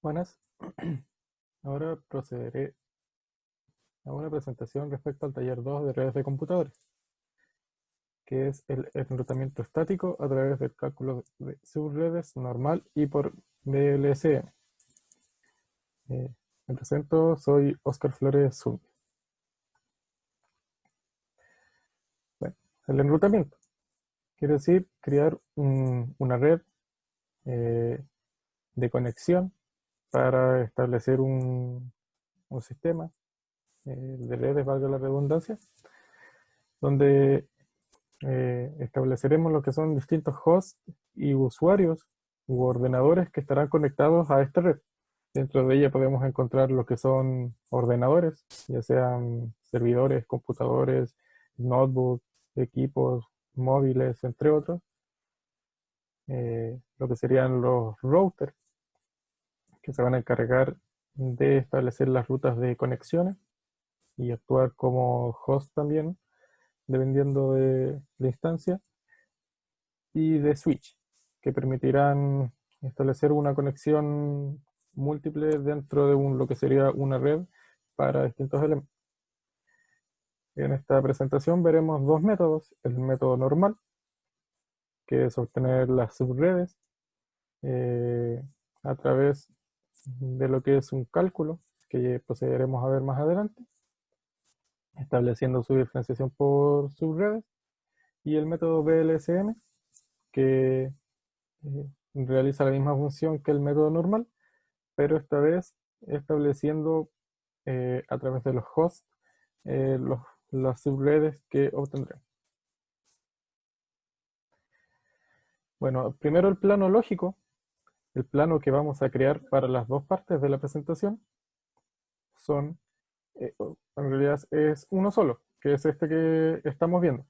Buenas. Ahora procederé a una presentación respecto al taller 2 de redes de computadores, que es el enrutamiento estático a través del cálculo de subredes normal y por VLSM. Me presento, soy Óscar Flores Zúñiga. Bueno, el enrutamiento quiere decir crear una red de conexión para establecer un sistema de redes, valga la redundancia, donde estableceremos lo que son distintos hosts y usuarios u ordenadores que estarán conectados a esta red. Dentro de ella podemos encontrar lo que son ordenadores, ya sean servidores, computadores, notebooks, equipos móviles, entre otros. Lo que serían los routers, que se van a encargar de establecer las rutas de conexiones y actuar como host también, dependiendo de la instancia, y de switch, que permitirán establecer una conexión múltiple dentro de lo que sería una red para distintos elementos. En esta presentación veremos dos métodos: el método normal, que es obtener las subredes a través de lo que es un cálculo, que procederemos a ver más adelante, estableciendo su diferenciación por subredes, y el método VLSM, que realiza la misma función que el método normal, pero esta vez estableciendo a través de los hosts las subredes que obtendremos. Bueno, primero el plano lógico, el plano que vamos a crear para las dos partes de la presentación, son, en realidad es uno solo, que es este que estamos viendo,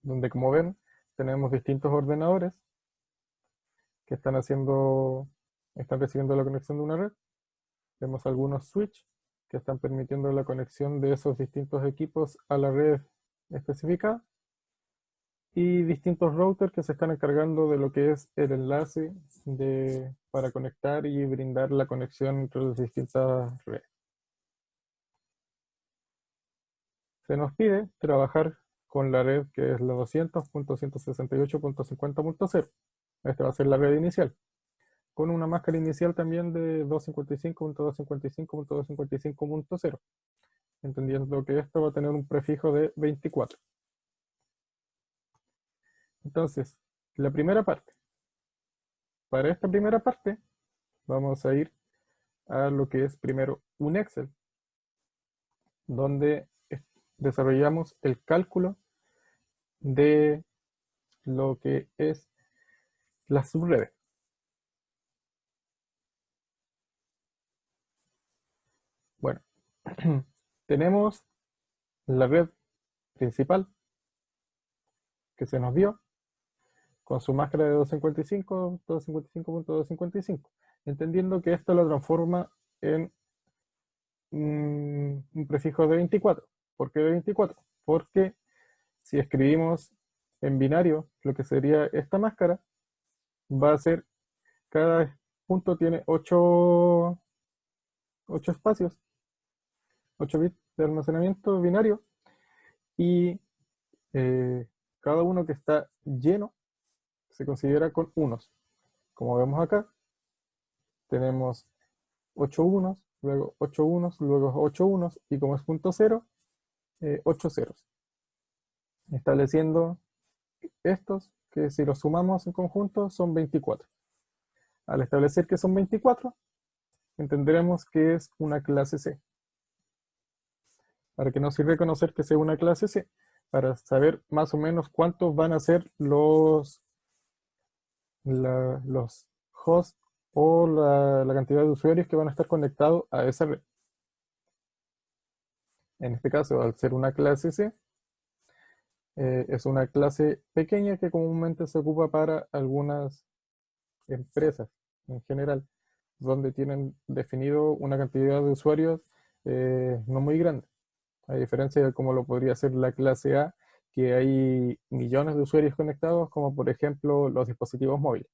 donde, como ven, tenemos distintos ordenadores que están recibiendo la conexión de una red. Vemos algunos switch que están permitiendo la conexión de esos distintos equipos a la red específica, y distintos routers que se están encargando de lo que es el enlace para conectar y brindar la conexión entre las distintas redes. Se nos pide trabajar con la red que es la 200.168.50.0. Esta va a ser la red inicial, con una máscara inicial también de 255.255.255.0, entendiendo que esto va a tener un prefijo de 24. Entonces, la primera parte. Para esta primera parte, vamos a ir a lo que es primero un Excel, donde desarrollamos el cálculo de lo que es las subredes. Bueno, tenemos la red principal que se nos dio, con su máscara de 255.255.255, entendiendo que esto lo transforma en un prefijo de 24. ¿Por qué de 24? Porque si escribimos en binario lo que sería esta máscara, va a ser, cada punto tiene 8 espacios, 8 bits de almacenamiento binario, y cada uno que está lleno se considera con unos. Como vemos acá, tenemos 8 unos, luego 8 unos, luego 8 unos, y como es punto cero, 8 ceros. Estableciendo estos, que si los sumamos en conjunto son 24. Al establecer que son 24, entenderemos que es una clase C. ¿Para qué nos sirve conocer que sea una clase C? Para saber más o menos cuántos van a ser los hosts o la cantidad de usuarios que van a estar conectados a esa red. En este caso, al ser una clase C, es una clase pequeña que comúnmente se ocupa para algunas empresas en general, donde tienen definido una cantidad de usuarios no muy grande, a diferencia de cómo lo podría ser la clase A, que hay millones de usuarios conectados, como por ejemplo los dispositivos móviles.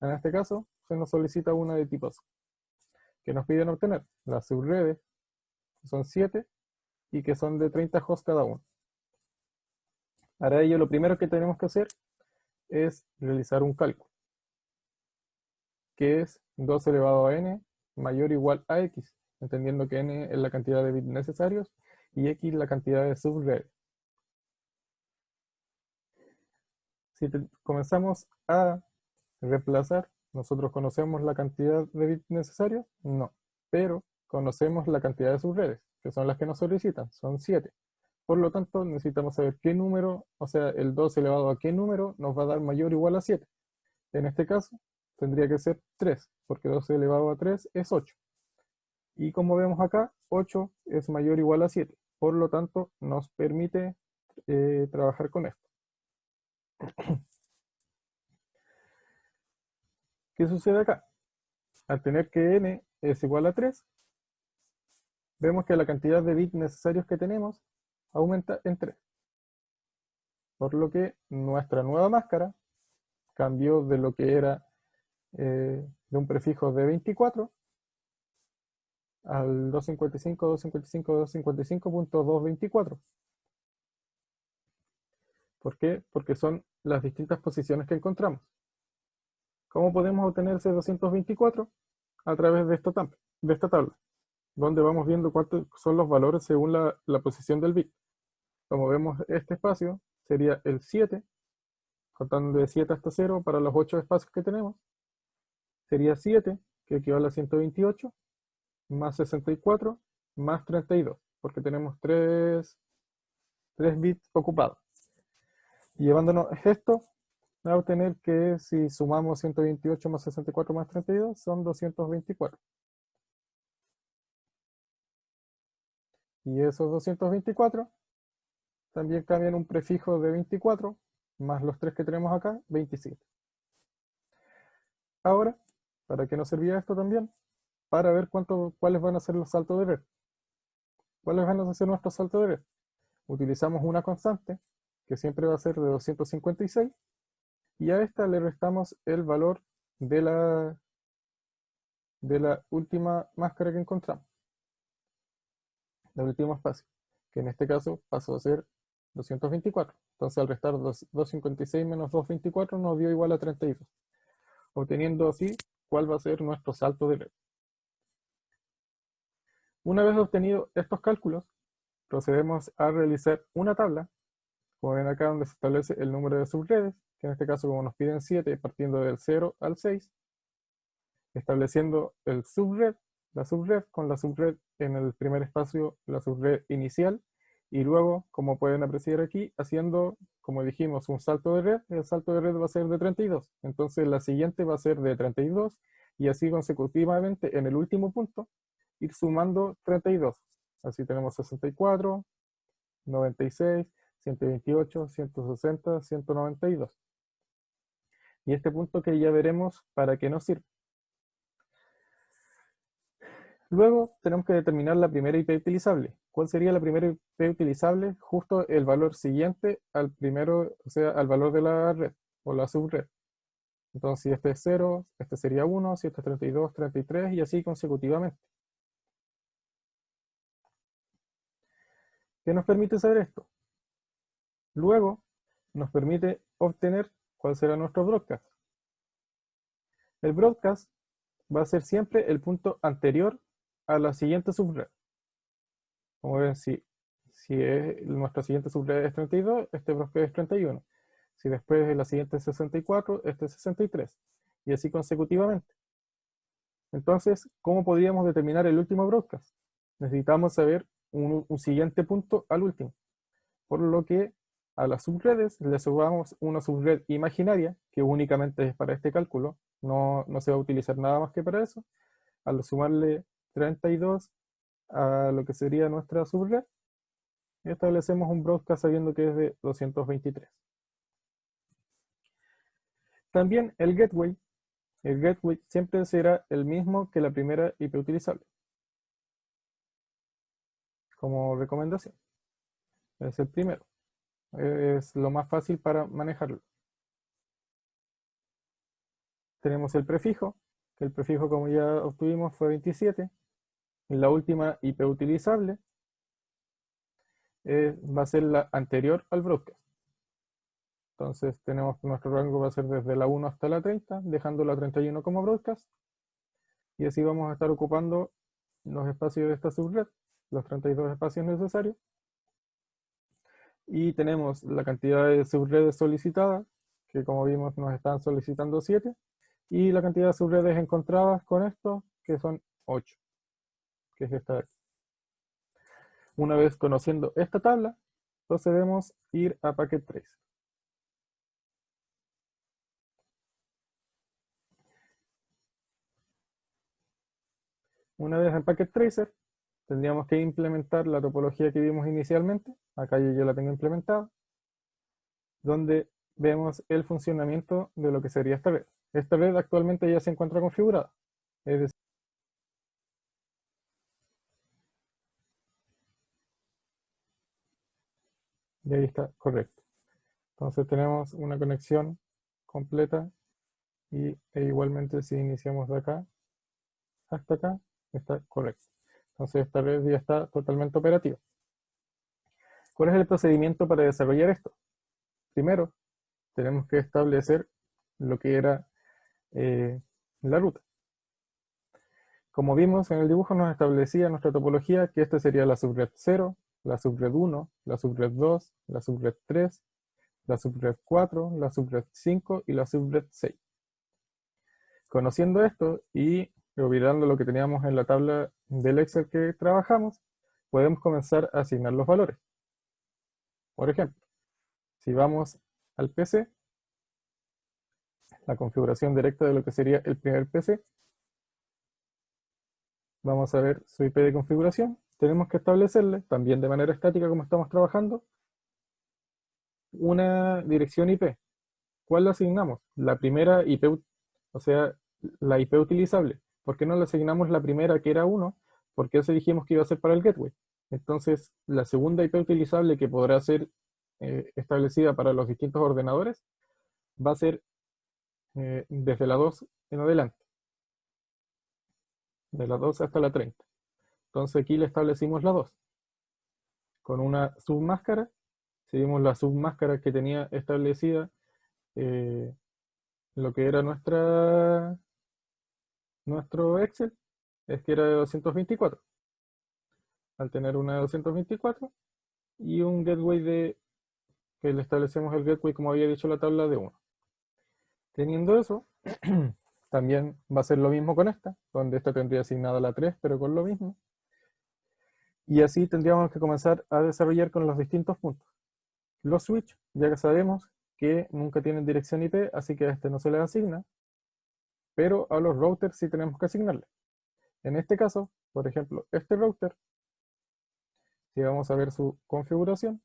En este caso, se nos solicita una de tipos que nos piden obtener las subredes, que son 7 y que son de 30 hosts cada uno. Para ello, lo primero que tenemos que hacer es realizar un cálculo, que es 2 elevado a n mayor o igual a x, entendiendo que n es la cantidad de bits necesarios y x la cantidad de subredes. Si comenzamos a reemplazar, ¿nosotros conocemos la cantidad de bits necesarios? No, pero conocemos la cantidad de subredes, que son las que nos solicitan, son 7. Por lo tanto, necesitamos saber qué número, o sea, el 2 elevado a qué número nos va a dar mayor o igual a 7. En este caso, tendría que ser 3, porque 2 elevado a 3 es 8. Y como vemos acá, 8 es mayor o igual a 7. Por lo tanto, nos permite trabajar con esto. ¿Qué sucede acá? Al tener que n es igual a 3, vemos que la cantidad de bits necesarios que tenemos aumenta en 3. Por lo que nuestra nueva máscara cambió de lo que era de un prefijo de 24 al 255.255.224. ¿Por qué? Porque son las distintas posiciones que encontramos. ¿Cómo podemos obtener ese 224? A través de esta tabla, donde vamos viendo cuántos son los valores según la posición del bit. Como vemos, este espacio sería el 7, contando de 7 hasta 0 para los 8 espacios que tenemos. Sería 7, que equivale a 128, más 64, más 32, porque tenemos 3 bits ocupados. Y llevándonos esto, va a obtener que si sumamos 128 más 64 más 32, son 224. Y esos 224 también cambian un prefijo de 24, más los 3 que tenemos acá, 27. Ahora, ¿para qué nos servía esto también? Para ver cuáles van a ser los saltos de red. ¿Cuáles van a ser nuestros saltos de red? Utilizamos una constante, que siempre va a ser de 256, y a esta le restamos el valor de la última máscara que encontramos, del último espacio, que en este caso pasó a ser 224. Entonces al restar 256 menos 224 nos dio igual a 32, obteniendo así cuál va a ser nuestro salto de red. Una vez obtenido estos cálculos, procedemos a realizar una tabla, como ven acá, donde se establece el número de subredes, que en este caso, como nos piden 7, partiendo del 0 al 6, estableciendo el subred, la subred con la subred en el primer espacio, la subred inicial, y luego, como pueden apreciar aquí, haciendo, como dijimos, un salto de red. El salto de red va a ser de 32, entonces la siguiente va a ser de 32, y así consecutivamente en el último punto, ir sumando 32. Así tenemos 64, 96, 128, 160, 192. Y este punto que ya veremos para qué nos sirve. Luego tenemos que determinar la primera IP utilizable. ¿Cuál sería la primera IP utilizable? Justo el valor siguiente al primero, o sea, al valor de la red o la subred. Entonces, si este es 0, este sería 1, si este es 32, 33 y así consecutivamente. ¿Qué nos permite saber esto? Luego nos permite obtener cuál será nuestro broadcast. El broadcast va a ser siempre el punto anterior a la siguiente subred. Como ven, si nuestra siguiente subred es 32, este broadcast es 31. Si después de la siguiente es 64, este es 63. Y así consecutivamente. Entonces, ¿cómo podríamos determinar el último broadcast? Necesitamos saber un siguiente punto al último. Por lo que a las subredes le sumamos una subred imaginaria, que únicamente es para este cálculo, no se va a utilizar nada más que para eso. Al sumarle 32 a lo que sería nuestra subred, establecemos un broadcast sabiendo que es de 223. También el gateway siempre será el mismo que la primera IP utilizable. Como recomendación, es el primero. Es lo más fácil para manejarlo. tenemos el prefijo, que el prefijo como ya obtuvimos fue 27. Y la última IP utilizable va a ser la anterior al broadcast. Entonces tenemos que nuestro rango va a ser desde la 1 hasta la 30, dejando la 31 como broadcast. Y así vamos a estar ocupando los espacios de esta subred, los 32 espacios necesarios. Y tenemos la cantidad de subredes solicitadas, que como vimos nos están solicitando 7. Y la cantidad de subredes encontradas con esto, que son 8, que es esta de aquí. Una vez conociendo esta tabla, procedemos a ir a Packet Tracer. Una vez en Packet Tracer, tendríamos que implementar la topología que vimos inicialmente. Acá yo ya la tengo implementada, donde vemos el funcionamiento de lo que sería esta red. Esta red actualmente ya se encuentra configurada. Es decir, y ahí está, correcto. Entonces tenemos una conexión completa e igualmente si iniciamos de acá hasta acá, está correcto. Entonces esta red ya está totalmente operativa. ¿Cuál es el procedimiento para desarrollar esto? Primero, tenemos que establecer lo que era la ruta. Como vimos en el dibujo nos establecía nuestra topología que esta sería la subred 0, la subred 1, la subred 2, la subred 3, la subred 4, la subred 5 y la subred 6. Conociendo esto y olvidando lo que teníamos en la tabla del Excel que trabajamos, podemos comenzar a asignar los valores. Por ejemplo, si vamos al PC, la configuración directa de lo que sería el primer PC, vamos a ver su IP de configuración. Tenemos que establecerle, también de manera estática como estamos trabajando, una dirección IP. ¿Cuál le asignamos? La primera IP, o sea, la IP utilizable. ¿Por qué no le asignamos la primera que era 1? Porque eso dijimos que iba a ser para el gateway. Entonces, la segunda IP utilizable que podrá ser establecida para los distintos ordenadores va a ser desde la 2 en adelante. De la 2 hasta la 30. Entonces aquí le establecimos la 2. Con una submáscara, seguimos la submáscara que tenía establecida eh, lo que era nuestro Excel, es que era de 224. Al tener una de 224 y un gateway que le establecemos el gateway como había dicho la tabla de 1. Teniendo eso, también va a ser lo mismo con esta, donde esta tendría asignada la 3, pero con lo mismo. Y así tendríamos que comenzar a desarrollar con los distintos puntos. Los switch, ya que sabemos que nunca tienen dirección IP, así que a este no se les asigna, pero a los routers sí tenemos que asignarle. En este caso, por ejemplo, este router, si vamos a ver su configuración,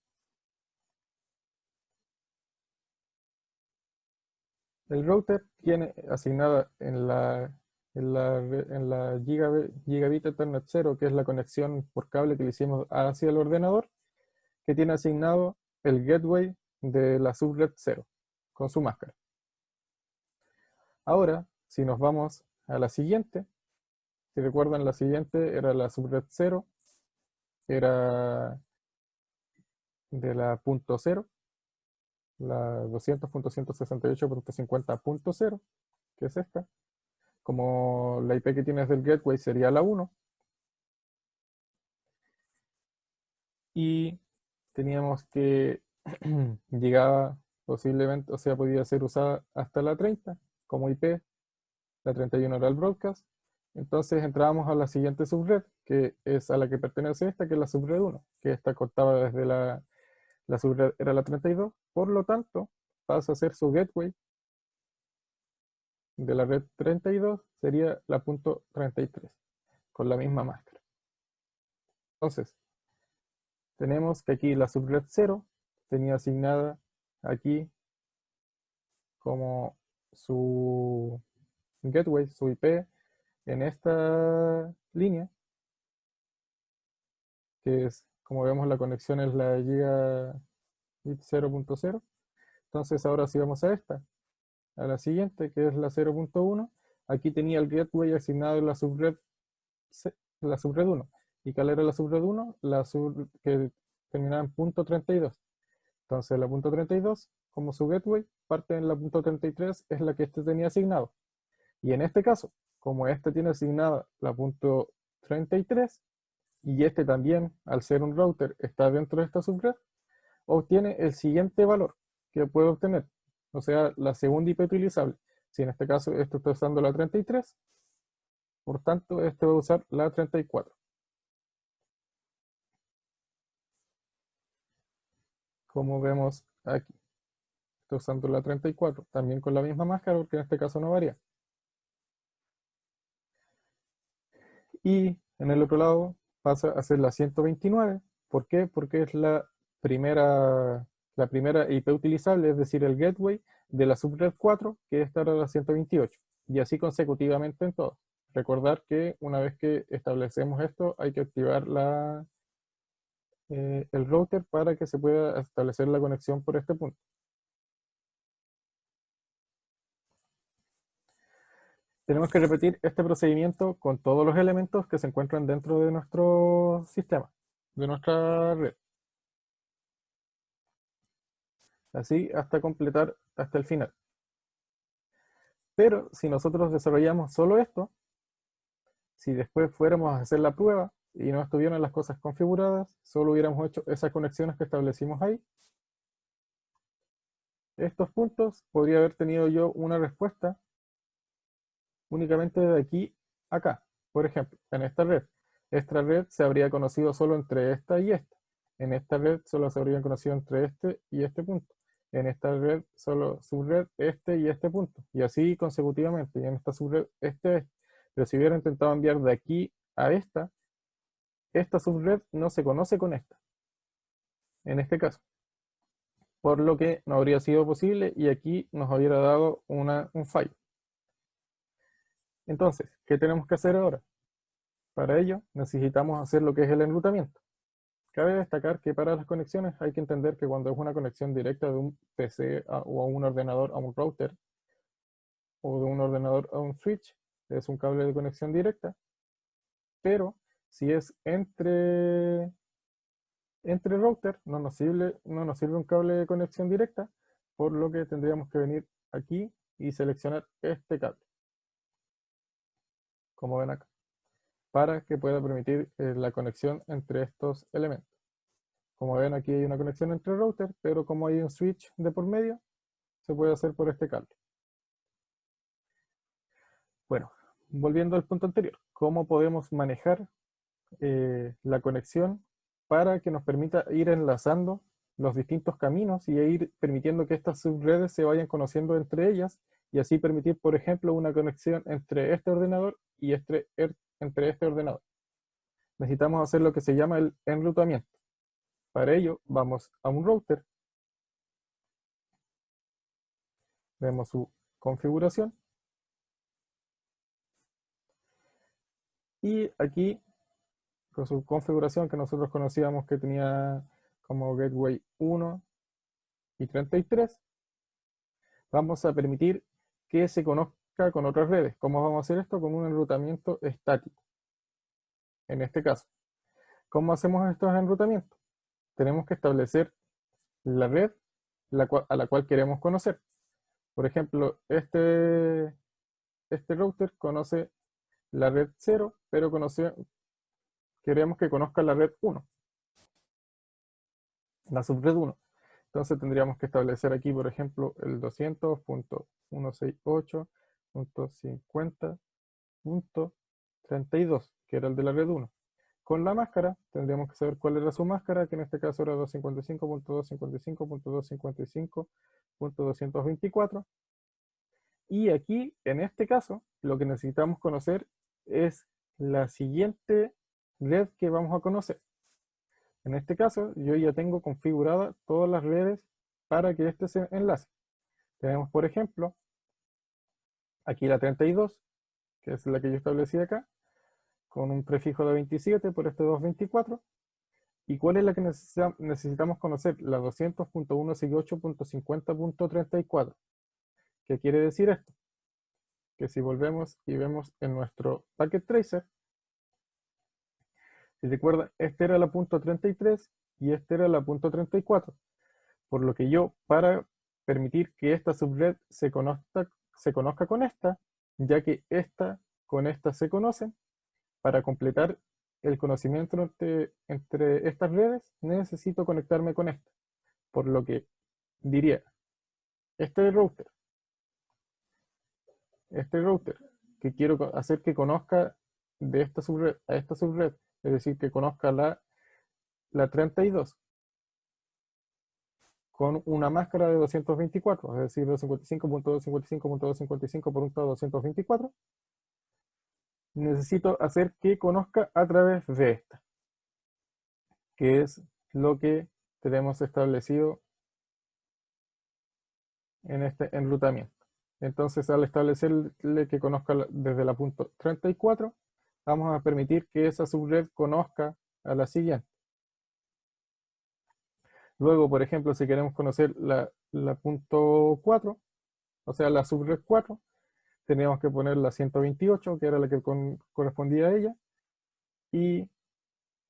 el router tiene asignada en la Gigabit Ethernet 0, que es la conexión por cable que le hicimos hacia el ordenador, que tiene asignado el gateway de la subred 0, con su máscara. Ahora, si nos vamos a la siguiente, si recuerdan la siguiente era la subred 0, era de la punto 0, la 200.168.50.0, que es esta. Como la IP que tienes del gateway sería la 1. Y teníamos que llegaba posiblemente, o sea, podía ser usada hasta la 30 como IP. La 31 era el broadcast. Entonces entrábamos a la siguiente subred, que es a la que pertenece esta, que es la subred 1, que esta cortaba desde la subred era la 32. Por lo tanto, pasa a ser su gateway de la red 32, sería la punto 33, con la misma máscara. Entonces, tenemos que aquí la subred 0 tenía asignada aquí como su gateway, su IP, en esta línea, que es, como vemos, la conexión es la Gigabit 0.0. Entonces ahora sí vamos a esta. a la siguiente, que es la 0.1, aquí tenía el gateway asignado en la subred 1. ¿Y cuál era la subred 1? La sub que terminaba en punto 32. Entonces la punto 32, como su gateway, parte en la punto 33, es la que este tenía asignado. Y en este caso, como este tiene asignada la punto 33, y este también, al ser un router, está dentro de esta subred, obtiene el siguiente valor que puede obtener, o sea, la segunda IP utilizable. Si en este caso esto está usando la 33, por tanto, este va a usar la 34. Como vemos aquí, está usando la 34, también con la misma máscara, porque en este caso no varía. Y en el otro lado pasa a ser la 129. ¿Por qué? Porque es la primera IP utilizable, es decir, el gateway de la subred 4, que esta era la 128. Y así consecutivamente en todos. Recordar que una vez que establecemos esto, hay que activar el router para que se pueda establecer la conexión por este punto. Tenemos que repetir este procedimiento con todos los elementos que se encuentran dentro de nuestro sistema, de nuestra red. Así hasta completar hasta el final. Pero si nosotros desarrollamos solo esto, si después fuéramos a hacer la prueba y no estuvieran las cosas configuradas, solo hubiéramos hecho esas conexiones que establecimos ahí, estos puntos podría haber tenido yo una respuesta únicamente de aquí a acá. Por ejemplo, en esta red se habría conocido solo entre esta y esta. En esta red solo se habrían conocido entre este y este punto. En esta red solo subred este y este punto. Y así consecutivamente. Y en esta subred este. Pero si hubiera intentado enviar de aquí a esta subred no se conoce con esta. En este caso. Por lo que no habría sido posible y aquí nos hubiera dado un fallo. Entonces, ¿qué tenemos que hacer ahora? Para ello necesitamos hacer lo que es el enrutamiento. Cabe destacar que para las conexiones hay que entender que cuando es una conexión directa de un PC o a un ordenador a un router o de un ordenador a un switch, es un cable de conexión directa, pero si es entre router no nos sirve un cable de conexión directa, por lo que tendríamos que venir aquí y seleccionar este cable, como ven acá, para que pueda permitir la conexión entre estos elementos. Como ven, aquí hay una conexión entre router, pero como hay un switch de por medio, se puede hacer por este cable. Bueno, volviendo al punto anterior, ¿cómo podemos manejar la conexión para que nos permita ir enlazando los distintos caminos y ir permitiendo que estas subredes se vayan conociendo entre ellas y así permitir, por ejemplo, una conexión entre este ordenador y entre este ordenador? Necesitamos hacer lo que se llama el enrutamiento. Para ello, vamos a un router, vemos su configuración y aquí con su configuración que nosotros conocíamos que tenía como gateway 1 y 33, vamos a permitir que se conozca con otras redes. ¿Cómo vamos a hacer esto? Con un enrutamiento estático. En este caso, ¿cómo hacemos estos enrutamientos? Tenemos que establecer la red a la cual queremos conocer. Por ejemplo, este router conoce la red 0, pero queremos que conozca la red 1, la subred 1. Entonces tendríamos que establecer aquí, por ejemplo, el 200.168.50.32, que era el de la red 1. Con la máscara tendríamos que saber cuál era su máscara, que en este caso era 255.255.255.224. Y aquí, en este caso, lo que necesitamos conocer es la siguiente red que vamos a conocer. En este caso, yo ya tengo configuradas todas las redes para que este se enlace. Tenemos, por ejemplo, aquí la 32, que es la que yo establecí acá, con un prefijo de 27 por este 224. ¿Y cuál es la que necesitamos conocer? La 200.168.50.34, ¿Qué quiere decir esto? Que si volvemos y vemos en nuestro packet tracer, si recuerdan, este era la punto 33 y este era la punto 34. Por lo que yo, para permitir que esta subred se conozca con esta, ya que esta con esta se conocen, para completar el conocimiento entre estas redes, necesito conectarme con esta. Por lo que diría, este router, este router que quiero hacer que conozca de esta subred a esta subred, es decir, que conozca la 32 con una máscara de 224, es decir, 255.255.255 por necesito hacer que conozca a través de esta, que es lo que tenemos establecido en este enrutamiento. Entonces, al establecerle que conozca desde la punto 34, vamos a permitir que esa subred conozca a la siguiente. Luego, por ejemplo, si queremos conocer la punto 4, o sea, la subred 4, teníamos que poner la 128, que era la que correspondía a ella, y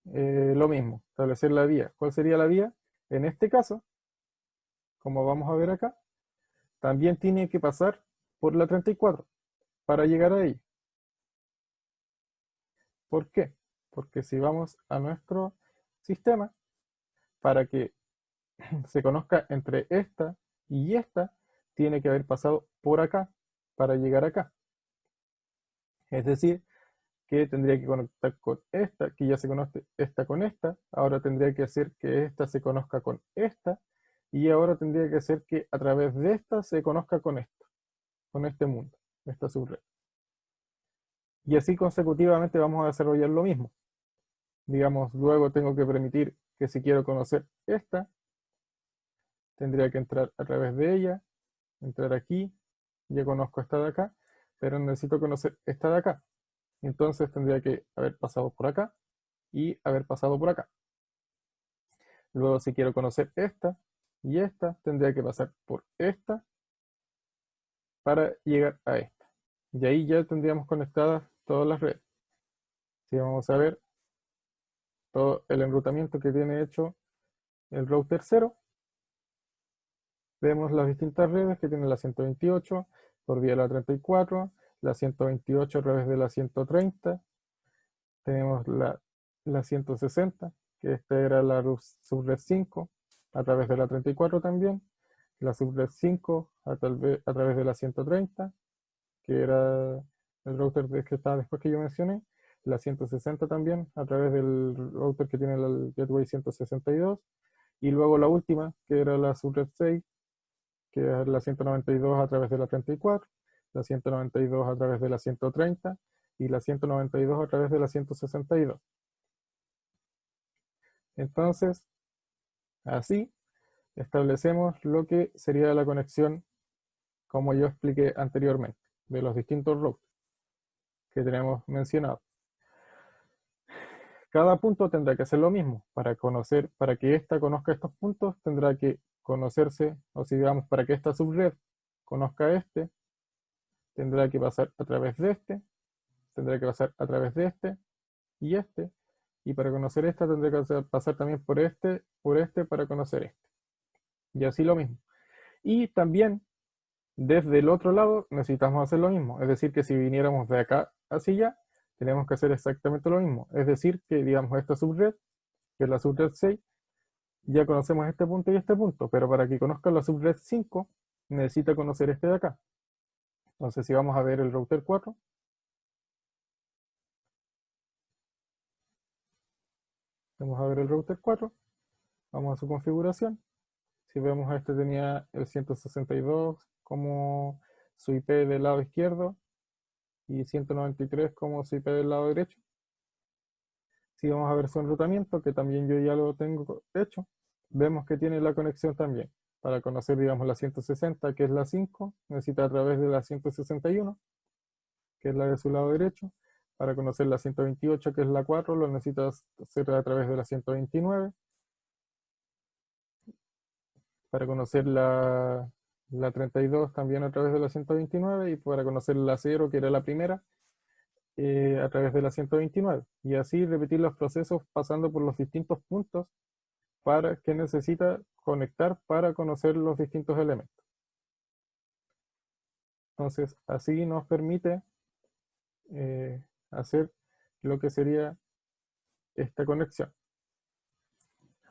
lo mismo, establecer la vía. ¿Cuál sería la vía? En este caso, como vamos a ver acá, también tiene que pasar por la 34 para llegar a ella. ¿Por qué? Porque si vamos a nuestro sistema, para que se conozca entre esta y esta, tiene que haber pasado por acá para llegar acá. Es decir, que tendría que conectar con esta, que ya se conoce esta con esta, ahora tendría que hacer que esta se conozca con esta, y ahora tendría que hacer que a través de esta se conozca con esto, con este mundo, esta subred. Y así consecutivamente vamos a desarrollar lo mismo. Digamos, luego tengo que permitir que si quiero conocer esta, tendría que entrar a través de ella, entrar aquí, ya conozco esta de acá, pero necesito conocer esta de acá. Entonces tendría que haber pasado por acá y haber pasado por acá. Luego si quiero conocer esta y esta, tendría que pasar por esta para llegar a esta. Y ahí ya tendríamos conectadas todas las redes. Si vamos a ver todo el enrutamiento que tiene hecho el router 0, vemos las distintas redes que tiene la 128 por vía de la 34, la 128 a través de la 130, tenemos la 160, que esta era la subred 5, a través de la 34 también, la subred 5 a través de la 130, que era el router que estaba después que yo mencioné, la 160 también, a través del router que tiene el gateway 162, y luego la última, que era la subred 6, que es la 192 a través de la 34, la 192 a través de la 130 y la 192 a través de la 162. Entonces, así establecemos lo que sería la conexión, como yo expliqué anteriormente, de los distintos routers que tenemos mencionado. Cada punto tendrá que hacer lo mismo. Para que ésta conozca estos puntos, tendrá que conocerse, o si digamos, para que esta subred conozca este, tendrá que pasar a través de este, tendrá que pasar a través de este, y para conocer esta tendrá que pasar también por este para conocer este. Y así lo mismo. Y también, desde el otro lado, necesitamos hacer lo mismo. Es decir, que si viniéramos de acá hacia allá, tenemos que hacer exactamente lo mismo. Es decir, que digamos esta subred, que es la subred 6, ya conocemos este punto y este punto, pero para que conozcan la subred 5, necesita conocer este de acá. Entonces, si vamos a ver el router 4, vamos a ver el router 4, vamos a su configuración. Si vemos, este tenía el 162 como su IP del lado izquierdo y 193 como su IP del lado derecho. Si vamos a ver su enrutamiento, que también yo ya lo tengo hecho, vemos que tiene la conexión también. Para conocer, digamos, la 160, que es la 5, necesita a través de la 161, que es la de su lado derecho. Para conocer la 128, que es la 4, lo necesita hacer a través de la 129. Para conocer la la 32 también a través de la 129 y para conocer la 0, que era la primera, a través de la 129. Y así repetir los procesos pasando por los distintos puntos para que necesita conectar para conocer los distintos elementos. Entonces, así nos permite hacer lo que sería esta conexión.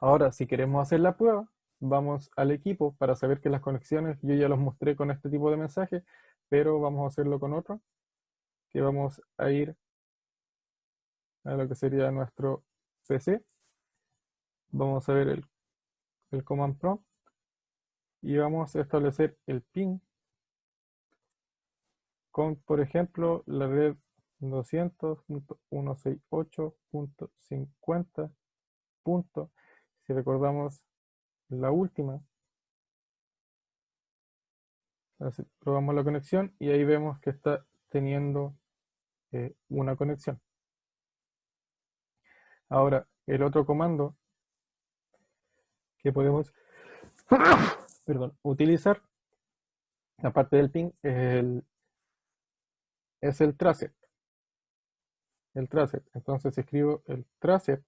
Ahora, si queremos hacer la prueba, vamos al equipo para saber que las conexiones yo ya los mostré con este tipo de mensaje, pero vamos a hacerlo con otro, que vamos a ir a lo que sería nuestro PC. Vamos a ver el command prompt y vamos a establecer el ping con, por ejemplo, la red 200.168.50. Si recordamos la última, probamos la conexión y ahí vemos que está teniendo una conexión. Ahora, el otro comando que podemos perdón, utilizar, aparte del ping, es el tracet. El tracet. Entonces escribo el tracet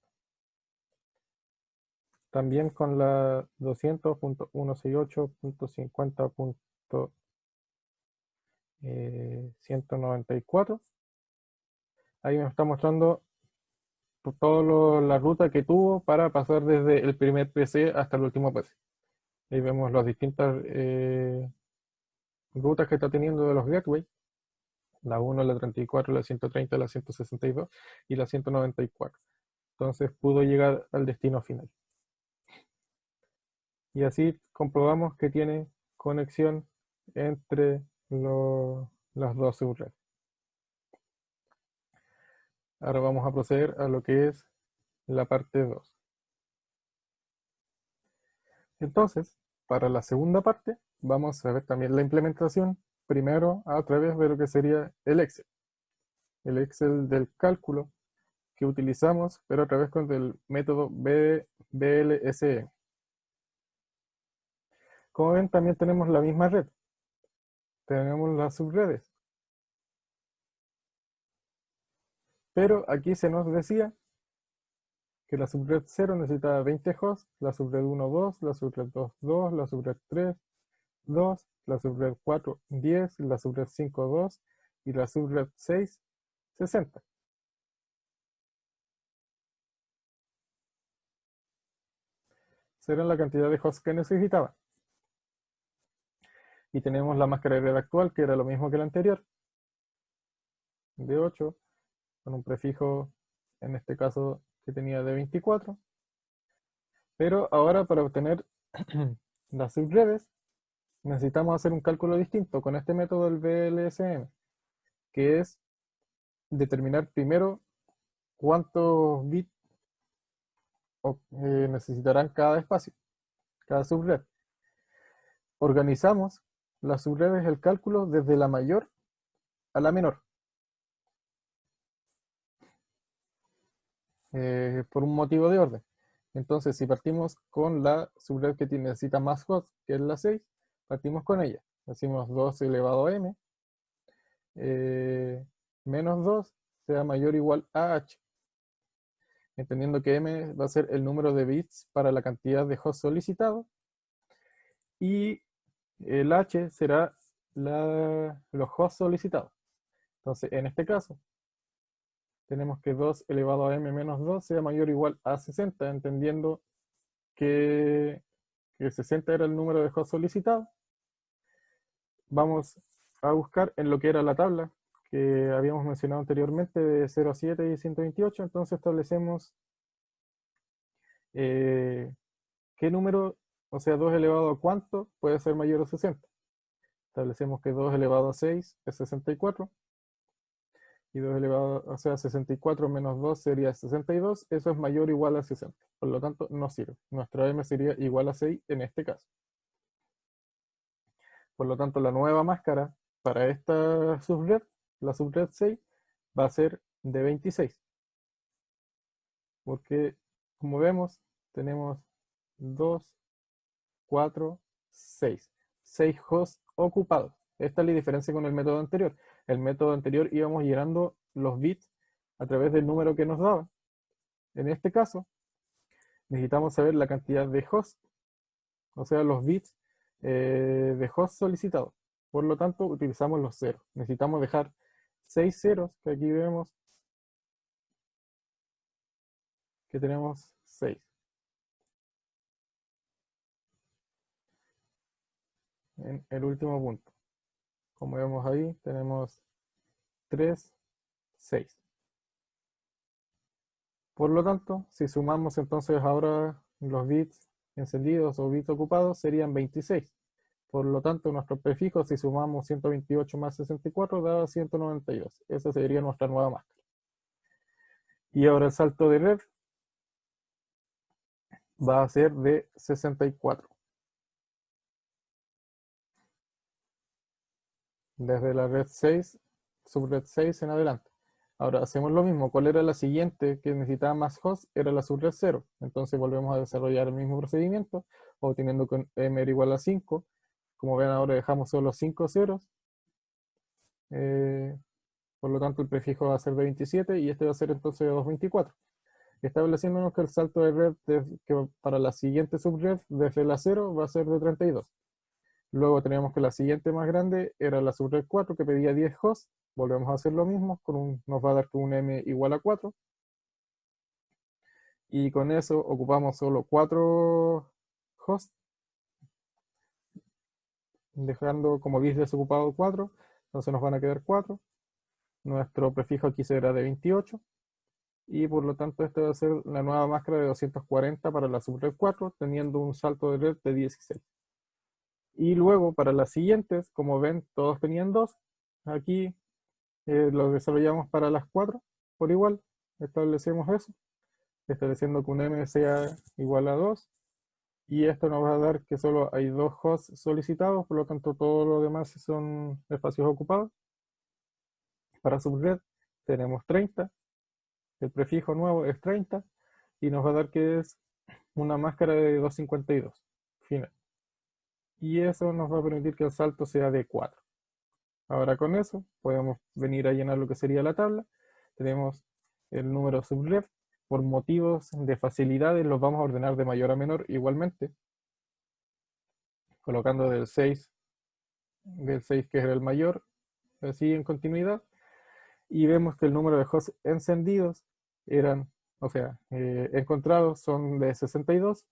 también con la 200.168.50.194. Ahí me está mostrando toda la ruta que tuvo para pasar desde el primer PC hasta el último PC. Ahí vemos las distintas rutas que está teniendo de los gateways. La 1, la 34, la 130, la 162 y la 194. Entonces pudo llegar al destino final. Y así comprobamos que tiene conexión entre las dos subredes. Ahora vamos a proceder a lo que es la parte 2. Entonces, para la segunda parte, vamos a ver también la implementación, primero a través de lo que sería el Excel. El Excel del cálculo que utilizamos, pero a través del método BLSM. Como ven, también tenemos la misma red. Tenemos las subredes. Pero aquí se nos decía que la subred 0 necesitaba 20 hosts, la subred 1, 2, la subred 2, 2, la subred 3, 2, la subred 4, 10, la subred 5, 2 y la subred 6, 60. Será la cantidad de hosts que necesitaba. Y tenemos la máscara de red actual, que era lo mismo que la anterior, de 8, con un prefijo, en este caso, que tenía de 24. Pero ahora para obtener las subredes, necesitamos hacer un cálculo distinto con este método del VLSM, que es determinar primero cuántos bits necesitarán cada espacio, cada subred. Organizamos las subredes del cálculo desde la mayor a la menor, por un motivo de orden. Entonces, si partimos con la subred que necesita más hosts, que es la 6, partimos con ella. Decimos 2 elevado a m, menos 2 sea mayor o igual a h, entendiendo que m va a ser el número de bits para la cantidad de hosts solicitados y el h será los hosts solicitados. Entonces, en este caso, tenemos que 2 elevado a m menos 2 sea mayor o igual a 60, entendiendo que 60 era el número de hosts solicitados. Vamos a buscar en lo que era la tabla que habíamos mencionado anteriormente de 0 a 7 y 128, entonces establecemos qué número, o sea, 2 elevado a cuánto puede ser mayor a 60. Establecemos que 2 elevado a 6 es 64, y 2 elevado, o sea, 64 menos 2 sería 62, eso es mayor o igual a 60, por lo tanto no sirve. Nuestra m sería igual a 6 en este caso. Por lo tanto, la nueva máscara para esta subred, la subred 6, va a ser de 26. Porque, como vemos, tenemos 2, 4, 6. 6 hosts ocupados. Esta es la diferencia con el método anterior. El método anterior íbamos llenando los bits a través del número que nos daba. En este caso, necesitamos saber la cantidad de hosts, o sea, los bits de host solicitados. Por lo tanto, utilizamos los ceros. Necesitamos dejar 6 ceros, que aquí vemos que tenemos 6. En el último punto. Como vemos ahí, tenemos 3, 6. Por lo tanto, si sumamos entonces ahora los bits encendidos o bits ocupados, serían 26. Por lo tanto, nuestro prefijo, si sumamos 128 más 64, da 192. Esa sería nuestra nueva máscara. Y ahora el salto de red va a ser de 64. Desde la red 6, subred 6 en adelante. Ahora hacemos lo mismo. ¿Cuál era la siguiente que necesitaba más hosts? Era la subred 0. Entonces volvemos a desarrollar el mismo procedimiento, obteniendo que m era igual a 5. Como ven, ahora dejamos solo 5 ceros. Por lo tanto, el prefijo va a ser de 27 y este va a ser entonces de 224. Estableciéndonos que el salto de red que para la siguiente subred desde la 0 va a ser de 32. Luego tenemos que la siguiente más grande era la subred 4 que pedía 10 hosts. Volvemos a hacer lo mismo, nos va a dar que un m igual a 4. Y con eso ocupamos solo 4 hosts, dejando como bits desocupado 4. Entonces nos van a quedar 4. Nuestro prefijo aquí será de 28. Y por lo tanto esta va a ser la nueva máscara de 240 para la subred 4, teniendo un salto de red de 16. Y luego para las siguientes, como ven, todos tenían 2. Aquí lo desarrollamos para las 4 por igual. Establecemos eso, estableciendo que un m sea igual a 2. Y esto nos va a dar que solo hay 2 hosts solicitados, por lo tanto todo lo demás son espacios ocupados. Para subred tenemos 30. El prefijo nuevo es 30 y nos va a dar que es una máscara de 252 final. Y eso nos va a permitir que el salto sea de 4. Ahora con eso podemos venir a llenar lo que sería la tabla. Tenemos el número subred. Por motivos de facilidades los vamos a ordenar de mayor a menor igualmente. Colocando del 6 que es el mayor, así en continuidad. Y vemos que el número de hosts encendidos eran, o sea, encontrados son de 62.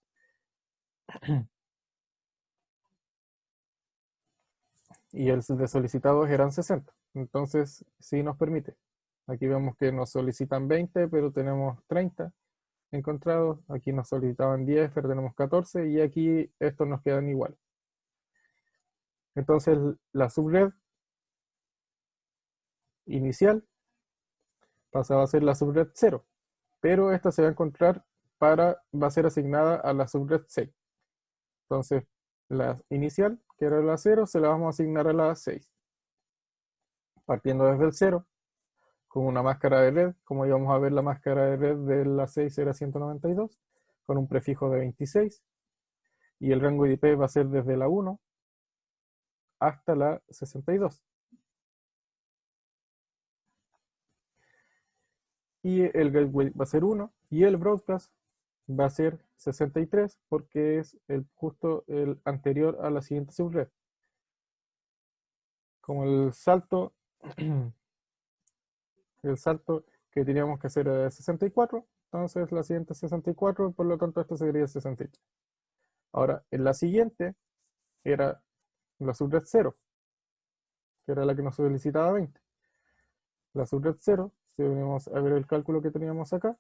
Y el de solicitados eran 60. Entonces, sí nos permite. Aquí vemos que nos solicitan 20, pero tenemos 30 encontrados. Aquí nos solicitaban 10, pero tenemos 14. Y aquí estos nos quedan igual. Entonces, la subred inicial pasaba a ser la subred 0. Pero esta se va a encontrar va a ser asignada a la subred 6. Entonces, la inicial, que era la 0, se la vamos a asignar a la 6. Partiendo desde el 0, con una máscara de red, como íbamos a ver, la máscara de red de la 6 era 192, con un prefijo de 26, y el rango de IP va a ser desde la 1 hasta la 62. Y el gateway va a ser 1, y el broadcast va a ser 63, porque es justo el anterior a la siguiente subred. Como el salto que teníamos que hacer era de 64, entonces la siguiente es 64, por lo tanto esto sería 63. Ahora, en la siguiente era la subred 0, que era la que nos solicitaba 20. La subred 0, si venimos a ver el cálculo que teníamos acá,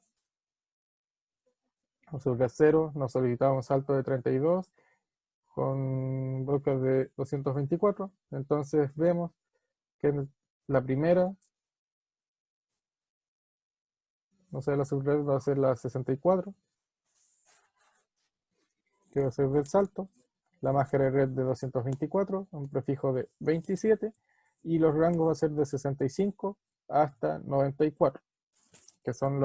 la subred 0 nos solicitaba un salto de 32 con bloques de 224. Entonces vemos que la primera, o sea, la subred va a ser la 64, que va a ser del salto. La máscara de red de 224, un prefijo de 27, y los rangos va a ser de 65 hasta 94, que son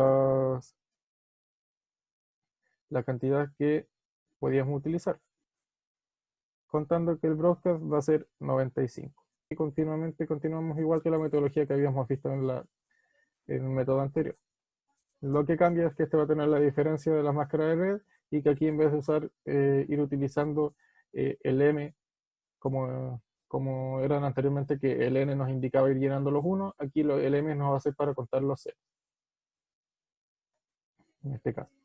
la cantidad que podíamos utilizar. contando que el broadcast va a ser 95. Y continuamos igual que la metodología que habíamos visto en el método anterior. Lo que cambia es que este va a tener la diferencia de las máscaras de red y que aquí en vez de ir utilizando el M como eran anteriormente, que el N nos indicaba ir llenando los 1, aquí el M nos va a ser para contar los 0, en este caso.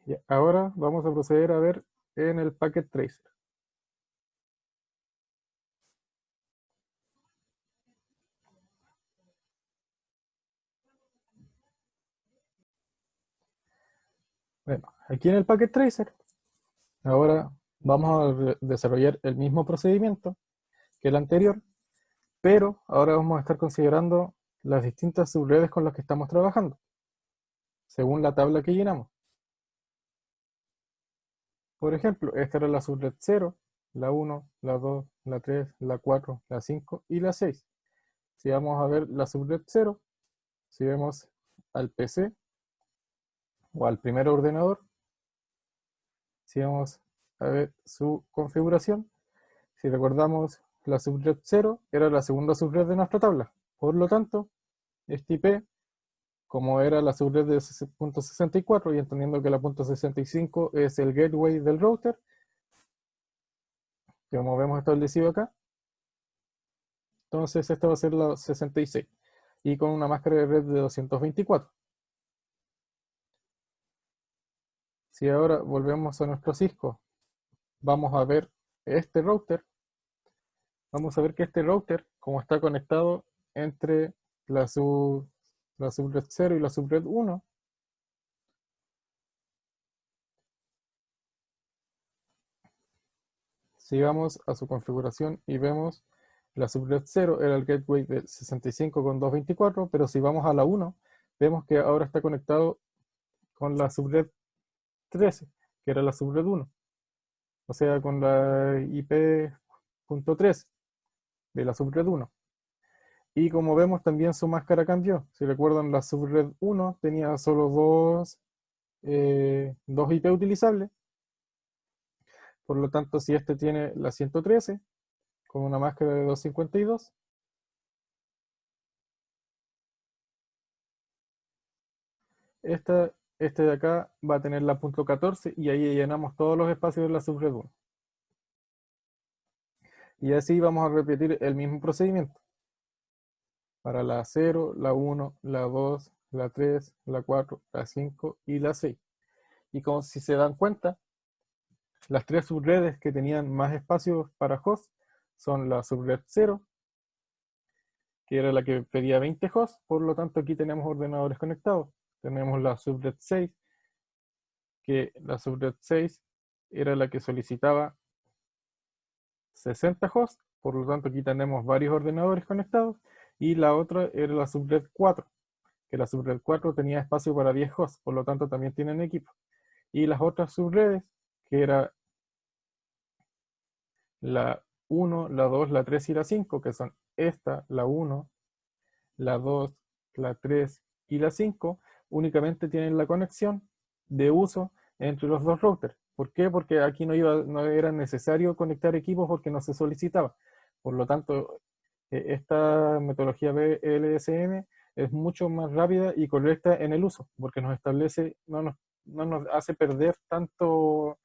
Y ahora vamos a proceder a ver en el Packet Tracer. Bueno, aquí en el Packet Tracer, ahora vamos a desarrollar el mismo procedimiento que el anterior, pero ahora vamos a estar considerando las distintas subredes con las que estamos trabajando, según la tabla que llenamos. Por ejemplo, esta era la subred 0, la 1, la 2, la 3, la 4, la 5 y la 6. Si vamos a ver la subred 0, si vemos al PC o al primer ordenador, si vamos a ver su configuración, si recordamos, la subred 0 era la segunda subred de nuestra tabla. Por lo tanto, este IP, como era la subred de .64 y entendiendo que la .65 es el gateway del router, que como vemos establecido acá, entonces esta va a ser la 66 y con una máscara de red de 224. Si ahora volvemos a nuestro Cisco, vamos a ver este router, vamos a ver que este router, como está conectado entre la subred 0 y la subred 1, si vamos a su configuración y vemos la subred 0 era el gateway de 65.224, pero si vamos a la 1, vemos que ahora está conectado con la subred 13, que era la subred 1, o sea, con la IP.3 de la subred 1. Y como vemos, también su máscara cambió. Si recuerdan, la subred 1 tenía solo dos IP utilizables. Por lo tanto, si este tiene la 113, con una máscara de 252, este de acá va a tener la .14 y ahí llenamos todos los espacios de la subred 1. Y así vamos a repetir el mismo procedimiento para la 0, la 1, la 2, la 3, la 4, la 5 y la 6. Y como si se dan cuenta, las tres subredes que tenían más espacios para host son la subred 0, que era la que pedía 20 hosts, por lo tanto aquí tenemos ordenadores conectados. Tenemos la subred 6, que la subred 6 era la que solicitaba 60 hosts, por lo tanto aquí tenemos varios ordenadores conectados. Y la otra era la subred 4, que la subred 4 tenía espacio para 10 hosts, por lo tanto también tienen equipo. Y las otras subredes, que era la 1, la 2, la 3 y la 5, que son esta, la 1, la 2, la 3 y la 5, únicamente tienen la conexión de uso entre los dos routers. ¿Por qué? Porque aquí no era necesario conectar equipos porque no se solicitaba. Por lo tanto, esta metodología BLSM es mucho más rápida y correcta en el uso, porque nos establece, no nos hace perder tantos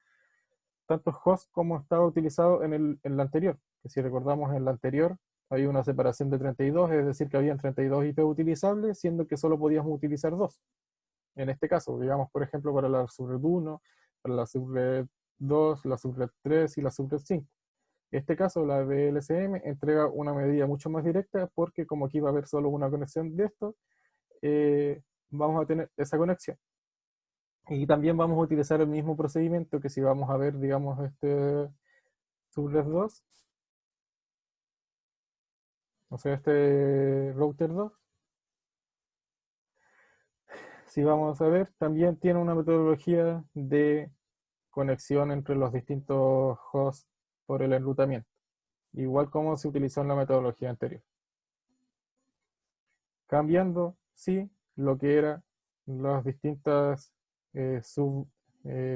hosts como estaba utilizado en el anterior. Que si recordamos en el anterior, había una separación de 32, es decir, que habían 32 IP utilizables, siendo que solo podíamos utilizar dos. En este caso, digamos, por ejemplo, para la subred 1, para la subred 2, la subred 3 y la subred 5. En este caso, la VLCM entrega una medida mucho más directa porque como aquí va a haber solo una conexión de esto, vamos a tener esa conexión. Y también vamos a utilizar el mismo procedimiento que si vamos a ver, digamos, este subred 2, o sea, este router 2. Si vamos a ver, también tiene una metodología de conexión entre los distintos hosts por el enrutamiento, igual como se utilizó en la metodología anterior. Cambiando, sí, lo que eran las distintas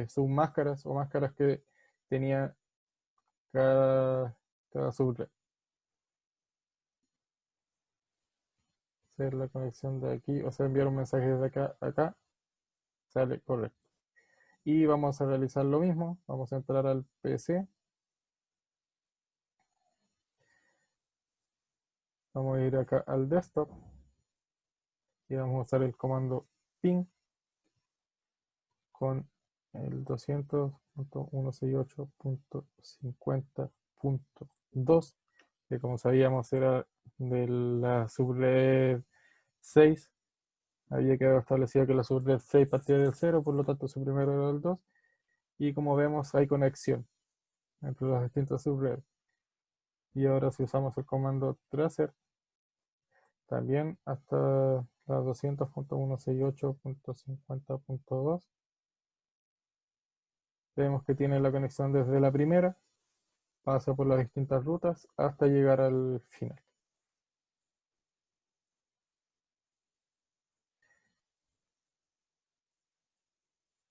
submáscaras o máscaras que tenía cada subred. Hacer la conexión de aquí, o sea, enviar un mensaje desde acá a acá, sale correcto. Y vamos a realizar lo mismo, vamos a entrar al PC, vamos a ir acá al desktop y vamos a usar el comando ping con el 200.168.50.2, que como sabíamos era de la subred 6. Había quedado establecido que la subred 6 partía del 0, por lo tanto su primero era el 2. Y como vemos hay conexión entre las distintas subredes. Y ahora si usamos el comando tracer, también hasta la 200.168.50.2, vemos que tiene la conexión desde la primera, pasa por las distintas rutas hasta llegar al final.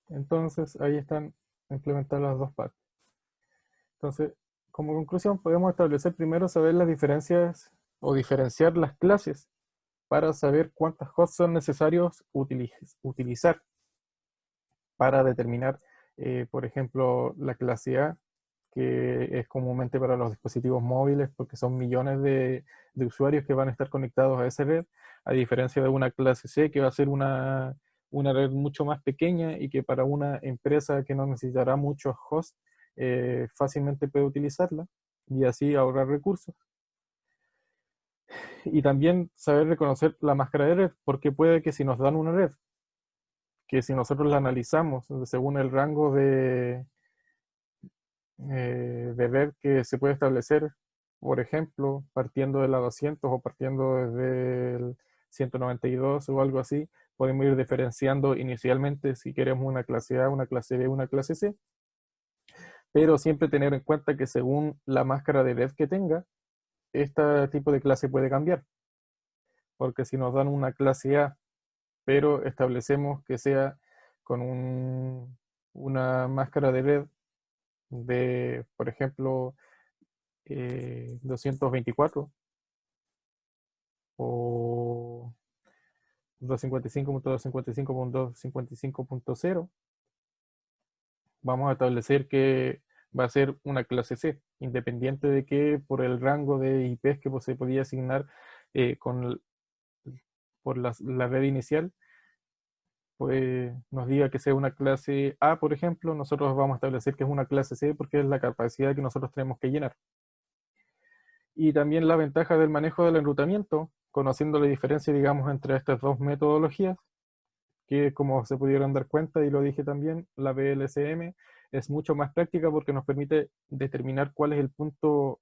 Entonces ahí están implementadas las dos partes. Entonces, como conclusión, podemos establecer primero saber las diferencias o diferenciar las clases para saber cuántas hosts son necesarios utilizar para determinar, por ejemplo, la clase A, que es comúnmente para los dispositivos móviles, porque son millones de usuarios que van a estar conectados a esa red, a diferencia de una clase C, que va a ser una red mucho más pequeña y que para una empresa que no necesitará muchos hosts, fácilmente puede utilizarla y así ahorrar recursos. Y también saber reconocer la máscara de red, porque puede que si nos dan una red, que si nosotros la analizamos según el rango de red que se puede establecer, por ejemplo, partiendo de la 200 o partiendo desde el 192 o algo así, podemos ir diferenciando inicialmente si queremos una clase A, una clase B, una clase C, pero siempre tener en cuenta que según la máscara de red que tenga, este tipo de clase puede cambiar, porque si nos dan una clase A, pero establecemos que sea con una máscara de red de, por ejemplo, 224 o 255.255.255.0, vamos a establecer que va a ser una clase C, independiente de que por el rango de IPs que se podía asignar por la red inicial, pues nos diga que sea una clase A, por ejemplo, nosotros vamos a establecer que es una clase C porque es la capacidad que nosotros tenemos que llenar. Y también la ventaja del manejo del enrutamiento, conociendo la diferencia, digamos, entre estas dos metodologías, que como se pudieron dar cuenta, y lo dije también, la VLCM es mucho más práctica porque nos permite determinar cuál es el punto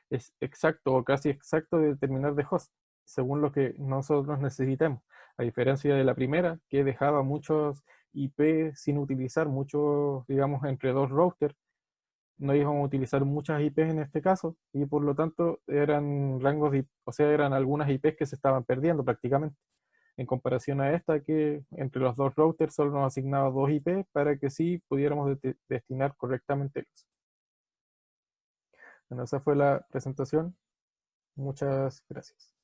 es exacto o casi exacto de determinar de host, según lo que nosotros necesitemos. A diferencia de la primera, que dejaba muchos IP sin utilizar, muchos, digamos, entre dos routers, no íbamos a utilizar muchas IPs en este caso, y por lo tanto eran rangos, o sea, eran algunas IPs que se estaban perdiendo prácticamente, en comparación a esta que entre los dos routers solo nos asignaba dos IP para que sí pudiéramos destinar correctamente el uso. Bueno, esa fue la presentación. Muchas gracias.